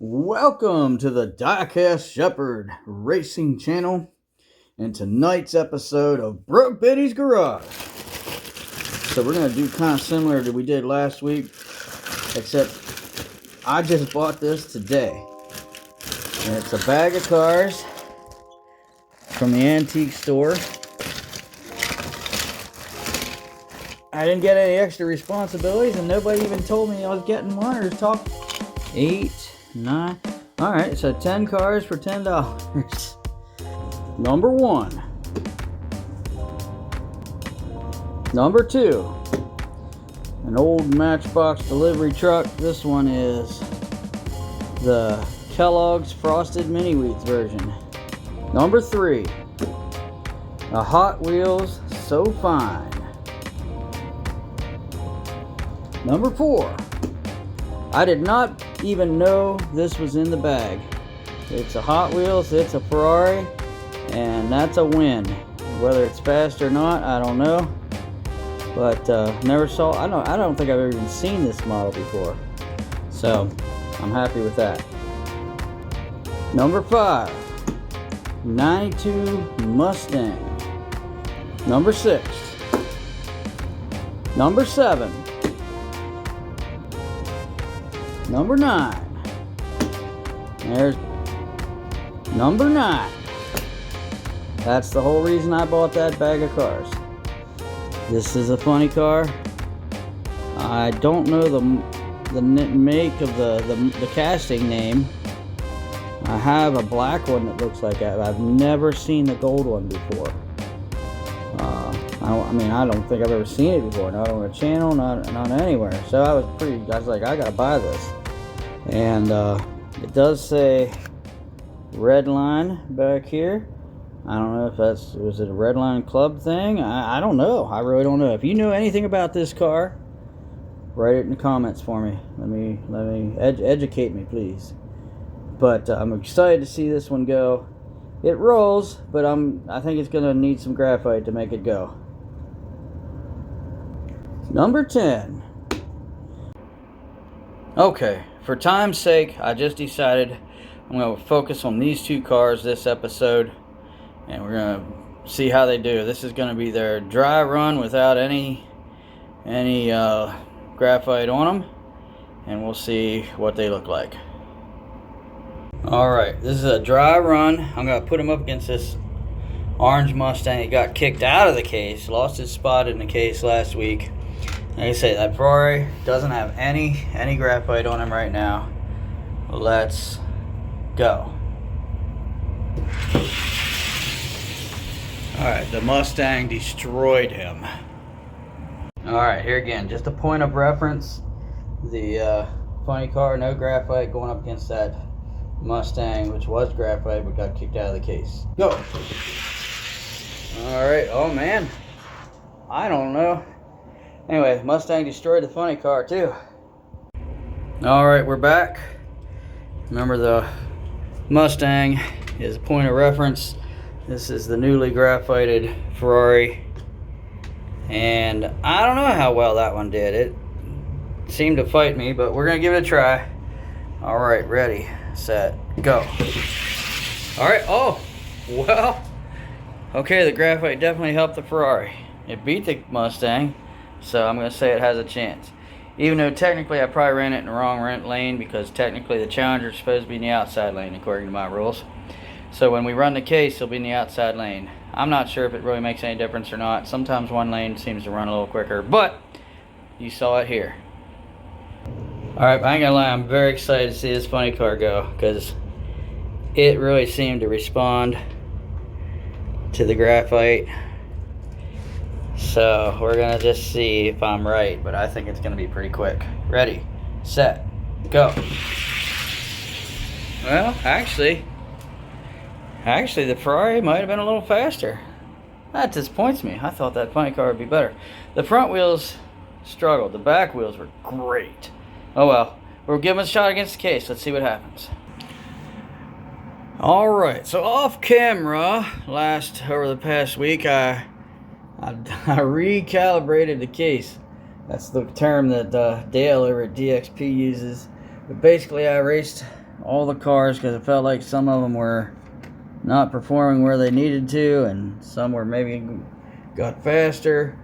Welcome to the Diecast Shepherd Racing Channel and tonight's episode of Broke Benny's Garage. So we're going to do kind of similar to we did last week, except I just bought this today. And it's a bag of cars from the antique store. I didn't get any extra responsibilities and nobody even told me I was getting one or talk. 8, 9. Alright, so 10 cars for $10. Number 1. Number 2. An old Matchbox delivery truck. This one is the Kellogg's Frosted Mini Wheats version. Number 3. A Hot Wheels So Fine. Number 4. I did not even know this was in the bag. It's a Hot Wheels, it's a Ferrari, and that's a win. Whether it's fast or not, I don't know. But never saw. I don't think I've ever even seen this model before. So I'm happy with that. Number 5. 92 Mustang. Number 6. Number 7. Number 9. There's number 9. That's the whole reason I bought that bag of cars. This is a funny car. I don't know the make of the casting name. I have a black one that looks like that. I've never seen the gold one before. I don't think I've ever seen it before. Not on a channel, not anywhere. So I was like, I gotta buy this. And it does say Red Line back here. I don't know if was it a Red Line Club thing? I don't know. I really don't know. If you know anything about this car, write it in the comments for me. Let me educate me, please. But I'm excited to see this one go. It rolls, but I think it's gonna need some graphite to make it go. Number 10. Okay, for time's sake, I just decided I'm going to focus on these two cars this episode, and we're going to see how they do. This is going to be their dry run without any graphite on them, and we'll see what they look like. Alright, this is a dry run. I'm going to put them up against this orange Mustang. It got kicked out of the case, lost its spot in the case last week. Like I say, that Ferrari doesn't have any graphite on him right now. Let's go. Alright, the Mustang destroyed him. Alright, here again, just a point of reference. The funny car, no graphite, going up against that Mustang, which was graphite but got kicked out of the case. Go! Alright, oh man. I don't know. Anyway, Mustang destroyed the funny car too. Alright, we're back. Remember, the Mustang is a point of reference. This is the newly graphited Ferrari. And I don't know how well that one did. It seemed to fight me, but we're going to give it a try. Alright, ready, set, go. Alright, oh, well. Okay, the graphite definitely helped the Ferrari. It beat the Mustang. So I'm going to say it has a chance. Even though technically I probably ran it in the wrong lane, because technically the Challenger is supposed to be in the outside lane according to my rules. So when we run the case, it'll be in the outside lane. I'm not sure if it really makes any difference or not. Sometimes one lane seems to run a little quicker, but you saw it here. Alright, I ain't gonna lie, I'm very excited to see this funny car go, because it really seemed to respond to the graphite. So we're gonna just see if I'm right, but I think it's gonna be pretty quick. Ready, set, go. Well, actually the Ferrari might have been a little faster. That disappoints me. I thought that funny car would be better. The front wheels struggled. The back wheels were great. Oh well, we'll give them a shot against the case. Let's see what happens. Alright, so off camera, over the past week, I recalibrated the case. That's the term that Dale over at DXP uses. But basically I raced all the cars because it felt like some of them were not performing where they needed to, and some were maybe got faster.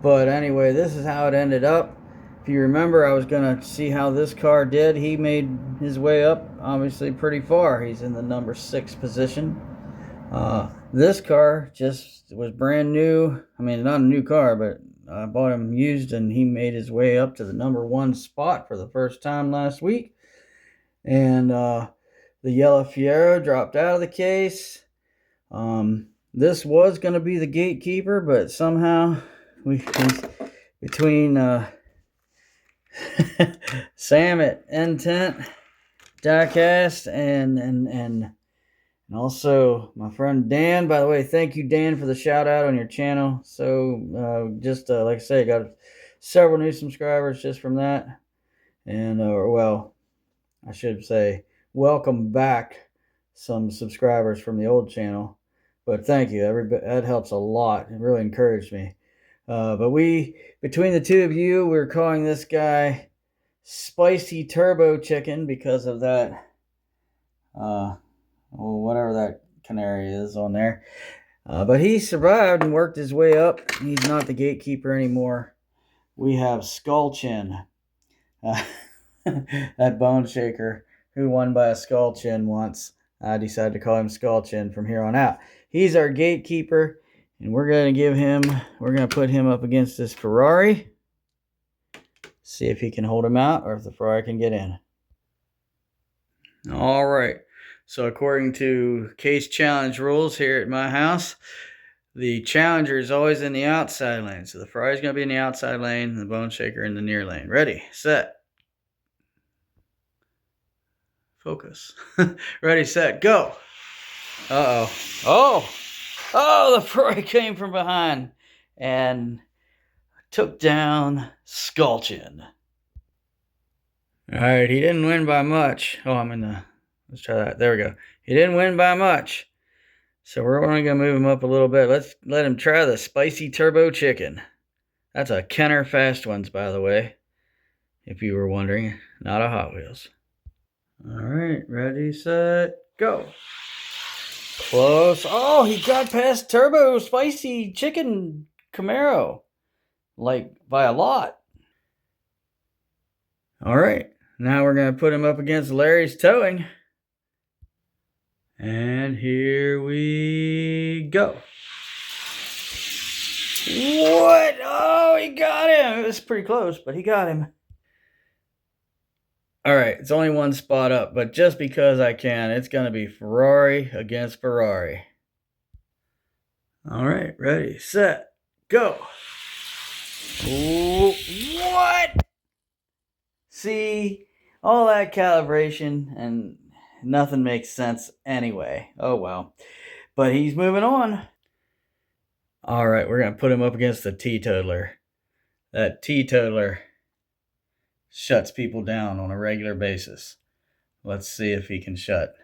But anyway, this is how it ended up. If you remember, I was gonna see how this car did. He made his way up obviously pretty far. He's in the number 6 position. This car just was brand new. I mean, not a new car, but I bought him used, and he made his way up to the number 1 spot for the first time last week. And the yellow Fiero dropped out of the case. This was going to be the gatekeeper, but somehow between Sam at Intent Diecast and also my friend Dan. By the way, thank you, Dan, for the shout out on your channel. So just like I say, got several new subscribers just from that. And well, I should say welcome back some subscribers from the old channel. But thank you, that helps a lot. It really encouraged me. But between the two of you, we're calling this guy Spicy Turbo Chicken because of that, whatever that canary is on there. But he survived and worked his way up. He's not the gatekeeper anymore. We have Skull Chin, that bone shaker who won by a skull chin once. I decided to call him Skull Chin from here on out. He's our gatekeeper, and we're going to put him up against this Ferrari. See if he can hold him out or if the Ferrari can get in. All right. So according to case challenge rules here at my house, the challenger is always in the outside lane. So the Ferrari's going to be in the outside lane, and the bone shaker in the near lane. Ready, set, focus. Ready, set, go. Uh-oh. Oh, the Ferrari came from behind and took down Skull Chin. All right, he didn't win by much. Let's try that. There we go. He didn't win by much. So we're only going to move him up a little bit. Let's let him try the Spicy Turbo Chicken. That's a Kenner Fast Ones, by the way, if you were wondering. Not a Hot Wheels. All right, ready, set, go. Close. Oh, he got past Turbo Spicy Chicken Camaro. Like, by a lot. All right, now we're going to put him up against Larry's Towing. And here we go. What? Oh, he got him. It was pretty close, but he got him. All right, it's only one spot up, but just because I can, it's going to be Ferrari against Ferrari. All right, ready, set, go. Ooh, what? See, all that calibration and nothing makes sense anyway. Oh, well. But he's moving on. All right, we're going to put him up against the teetotaler. That teetotaler shuts people down on a regular basis. Let's see if he can shut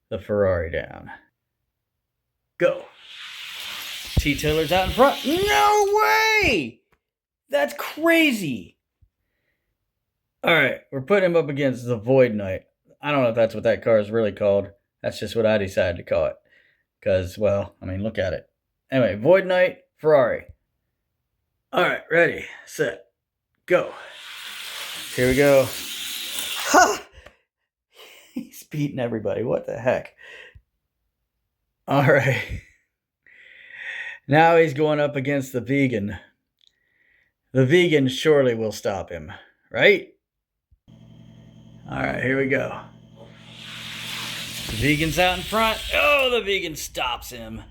the Ferrari down. Go. Teetotaler's out in front. No way! That's crazy. All right, we're putting him up against the Void Knight. I don't know if that's what that car is really called. That's just what I decided to call it. Because, well, I mean, look at it. Anyway, Void Knight, Ferrari. All right, ready, set, go. Here we go. Ha! He's beating everybody. What the heck? All right. Now he's going up against the vegan. The vegan surely will stop him, right? All right, here we go. The vegan's out in front. Oh, the vegan stops him.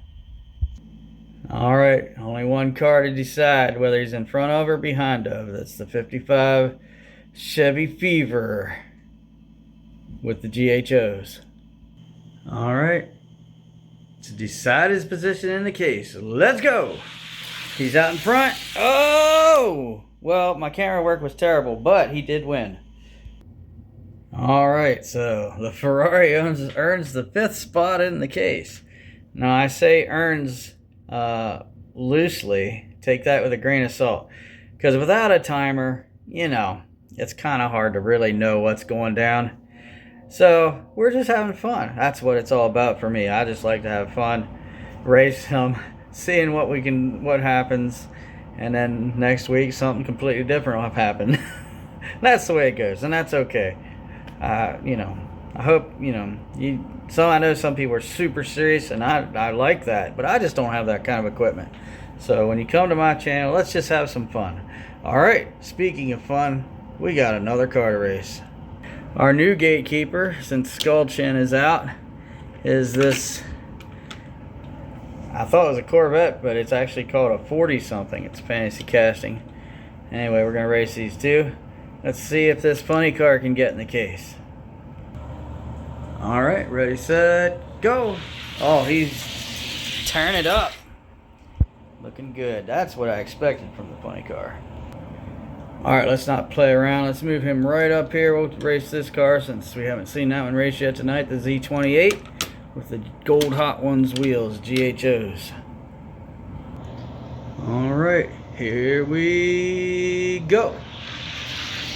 All right, only one car to decide whether he's in front of or behind of. That's the 55 Chevy Fever with the GHOs. All right, to decide his position in the case, let's go. He's out in front. Oh, well, my camera work was terrible, but he did win. All right, so the Ferrari earns the 5th spot in the case. Now, I say earns loosely. Take that with a grain of salt. Because without a timer, you know, it's kind of hard to really know what's going down. So we're just having fun. That's what it's all about for me. I just like to have fun, race them, seeing what happens, and then next week something completely different will have happened. That's the way it goes, and that's okay. You know, I hope I know some people are super serious, and I like that, but I just don't have that kind of equipment. So when you come to my channel, let's just have some fun. All right. Speaking of fun, we got another car to race. Our new gatekeeper, since Skull Chin is out, is this. I thought it was a Corvette, but it's actually called a 40 something. It's fantasy casting. Anyway, we're gonna race these two. Let's see if this funny car can get in the case. All right, ready, set, go. Oh, he's tearing it up. Looking good. That's what I expected from the funny car. All right, let's not play around. Let's move him right up here. We'll race this car since we haven't seen that one race yet tonight. The Z28 with the gold Hot Ones wheels, GHOs. All right, here we go.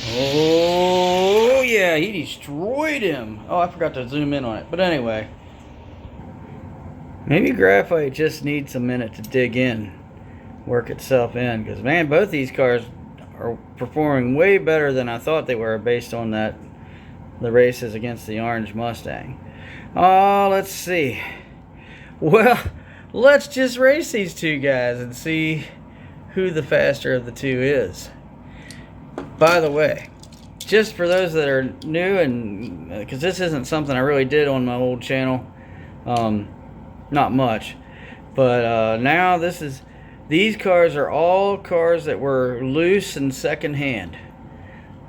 Oh, yeah, he destroyed him. Oh, I forgot to zoom in on it. But anyway, maybe graphite just needs a minute to dig in, work itself in. Because, man, both these cars are performing way better than I thought they were based on the races against the orange Mustang. Oh, let's see. Well, let's just race these two guys and see who the faster of the two is. By the way, just for those that are new, and because this isn't something I really did on my old channel, not much, but now these cars are all cars that were loose and secondhand.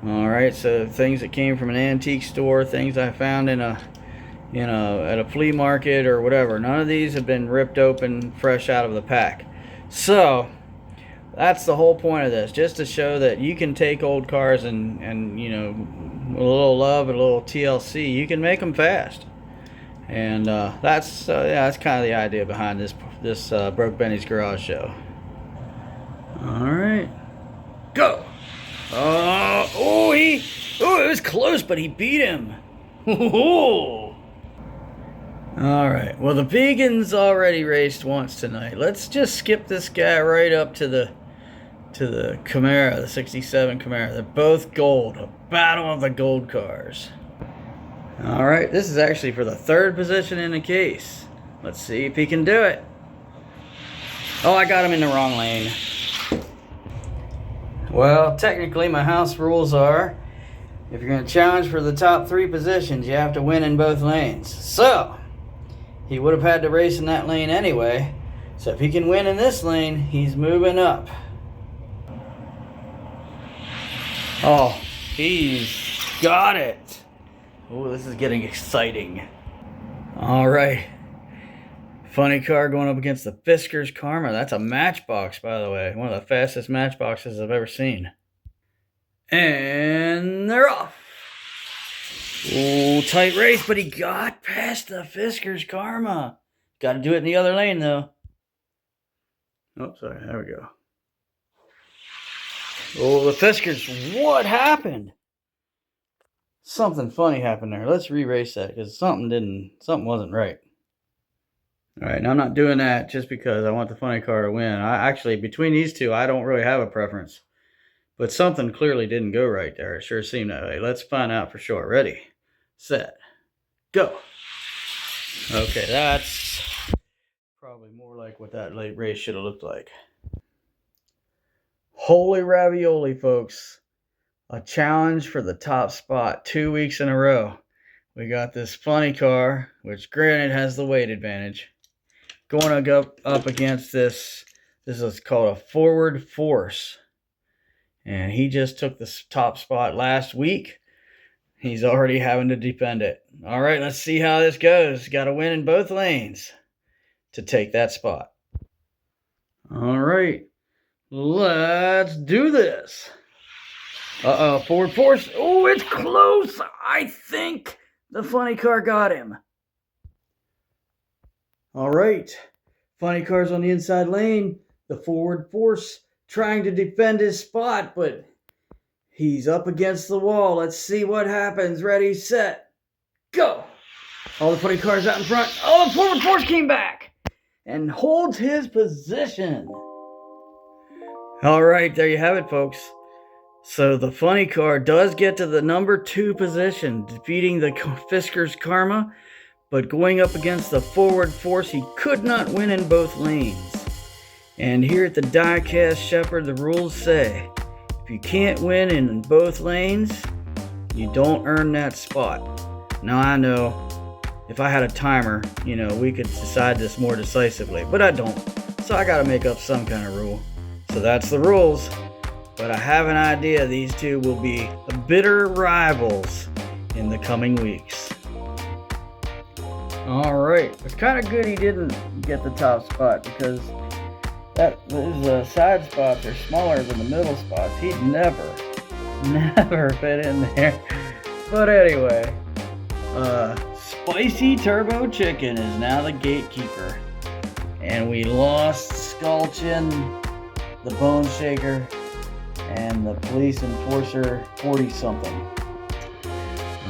All right, so things that came from an antique store, things I found at a flea market or whatever. None of these have been ripped open fresh out of the pack. So that's the whole point of this, just to show that you can take old cars and with a little love and a little TLC, you can make them fast. And that's kind of the idea behind this Broke Benny's Garage Show. All right, go. It was close, but he beat him. All right, well, the vegans already raced once tonight. Let's just skip this guy right up to the Camaro, the 67 Camaro. They're both gold, a battle of the gold cars. All right, this is actually for the third position in the case. Let's see if he can do it. Oh, I got him in the wrong lane. Well, technically my house rules are, if you're going to challenge for the top 3 positions, you have to win in both lanes. So, he would have had to race in that lane anyway. So if he can win in this lane, he's moving up. Oh, he's got it. Oh, this is getting exciting. All right. Funny car going up against the Fiskars Karma. That's a Matchbox, by the way. One of the fastest Matchboxes I've ever seen. And they're off. Oh, tight race, but he got past the Fiskars Karma. Got to do it in the other lane, though. Oh, sorry. There we go. Oh, the Fiskars. What happened? Something funny happened there. Let's re-race that because something wasn't right. All right, now I'm not doing that just because I want the funny car to win. Actually, between these two, I don't really have a preference. But something clearly didn't go right there. It sure seemed that way. Let's find out for sure. Ready, set, go. Okay, that's probably more like what that late race should have looked like. Holy ravioli, folks. A challenge for the top spot 2 weeks in a row. We got this funny car, which granted has the weight advantage, going to go up against this is called a Forward Force. And he just took the top spot last week. He's already having to defend it. All right, let's see how this goes. Got to win in both lanes to take that spot. All right, let's do this. Uh-oh, Forward Force. Oh, it's close. I think the funny car got him. All right, funny car's on the inside lane. The Forward Force trying to defend his spot, but he's up against the wall. Let's see what happens. Ready, set, Go! All the funny cars out in front. Oh, the forward force came back and holds his position. All right, there you have it, folks. So the funny car does get to the number 2 position, defeating the Fisker's Karma, but going up against the forward force, he could not win in both lanes. And here at the Diecast Shepherd, the rules say, if you can't win in both lanes, you don't earn that spot. Now I know, if I had a timer, we could decide this more decisively, but I don't. So I gotta make up some kind of rule. So that's the rules. But I have an idea these two will be bitter rivals in the coming weeks. Alright, it's kind of good he didn't get the top spot, because those side spots are smaller than the middle spots. He'd never fit in there. But anyway, Spicy Turbo Chicken is now the gatekeeper. And we lost Skullchin, the Bone Shaker, and the Police Enforcer 40-something.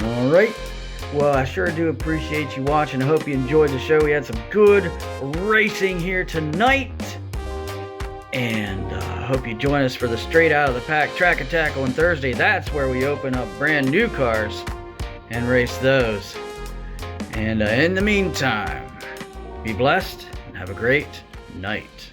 Alright, well, I sure do appreciate you watching. I hope you enjoyed the show. We had some good racing here tonight. And I hope you join us for the Straight Out of the Pack Track and Tackle on Thursday. That's where we open up brand new cars and race those. And in the meantime, be blessed and have a great night.